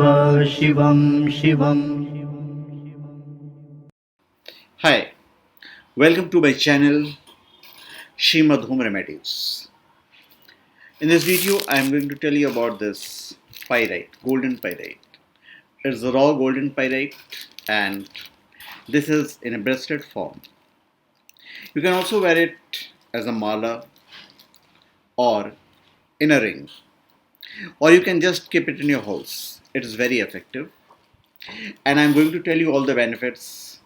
Shivam Shivam. Hi, welcome to my channel Srimad Home Remedies. In this video, I am going to tell you about this pyrite, golden pyrite. It's a raw golden pyrite, and this is in a bracelet form. You can also wear it as a mala or in a ring, or you can just keep it in your house. It is very effective, and I'm going to tell you all the benefits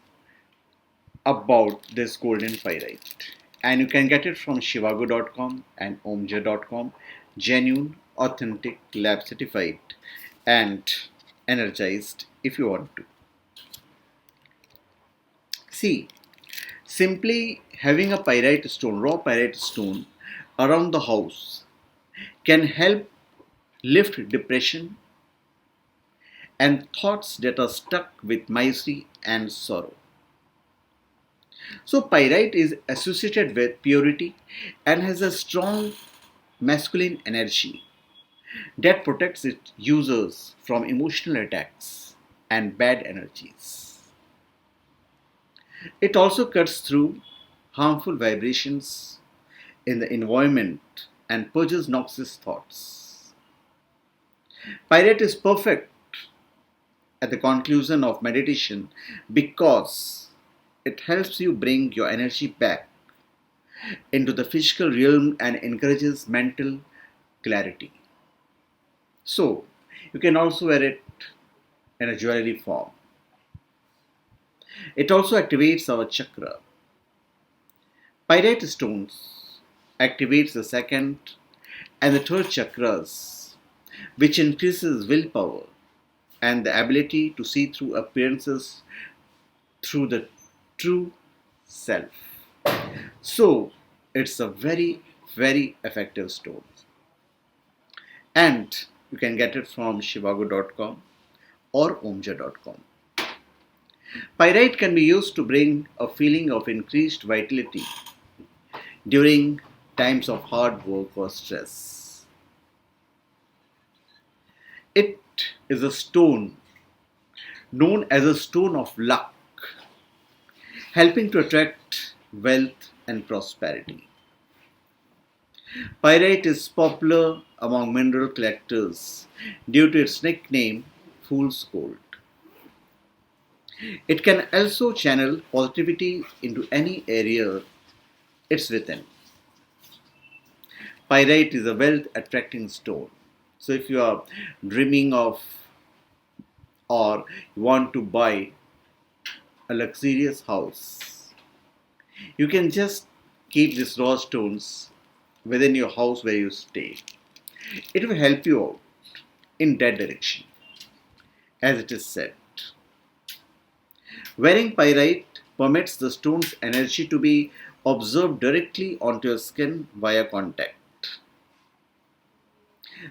about this golden pyrite. And you can get it from shivago.com and omja.com. Genuine, authentic, lab certified, and energized if you want to. See, simply having a pyrite stone, raw pyrite stone around the house can help lift depression and thoughts that are stuck with misery and sorrow. So, pyrite is associated with purity and has a strong masculine energy that protects its users from emotional attacks and bad energies. It also cuts through harmful vibrations in the environment and purges noxious thoughts. Pyrite is perfect at the conclusion of meditation because it helps you bring your energy back into the physical realm and encourages mental clarity. So, you can also wear it in a jewelry form. It also activates our chakra. Pyrite stones activates the second and the third chakras, which increases willpower and the ability to see through appearances through the true self. So, it's a very, very effective stone. And you can get it from shivago.com or omja.com. Pyrite can be used to bring a feeling of increased vitality during times of hard work or stress. It is a stone known as a stone of luck, helping to attract wealth and prosperity. Pyrite is popular among mineral collectors due to its nickname Fool's Gold. It can also channel positivity into any area it's within. Pyrite is a wealth attracting stone. So if you are dreaming of or you want to buy a luxurious house, you can just keep these raw stones within your house where you stay. It will help you out in that direction, as it is said. Wearing pyrite permits the stone's energy to be observed directly onto your skin via contact.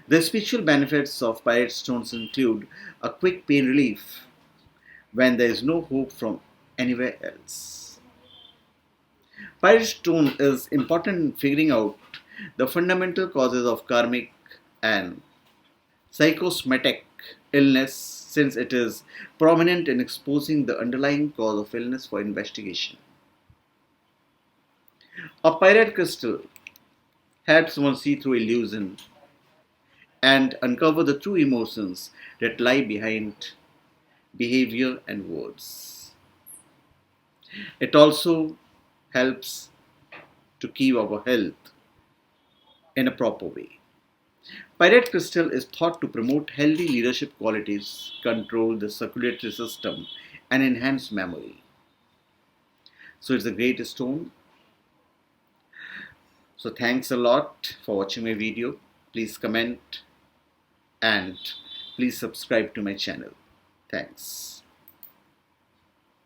The spiritual benefits of pyrite stones include a quick pain relief when there is no hope from anywhere else. Pyrite stone is important in figuring out the fundamental causes of karmic and psychosomatic illness since it is prominent in exposing the underlying cause of illness for investigation. A pyrite crystal helps one see through illusion and uncover the true emotions that lie behind behavior and words. It also helps to keep our health in a proper way. Pyrite crystal is thought to promote healthy leadership qualities, control the circulatory system, and enhance memory. So it's a great stone. So thanks a lot for watching my video. Please comment and please subscribe to my channel. Thanks.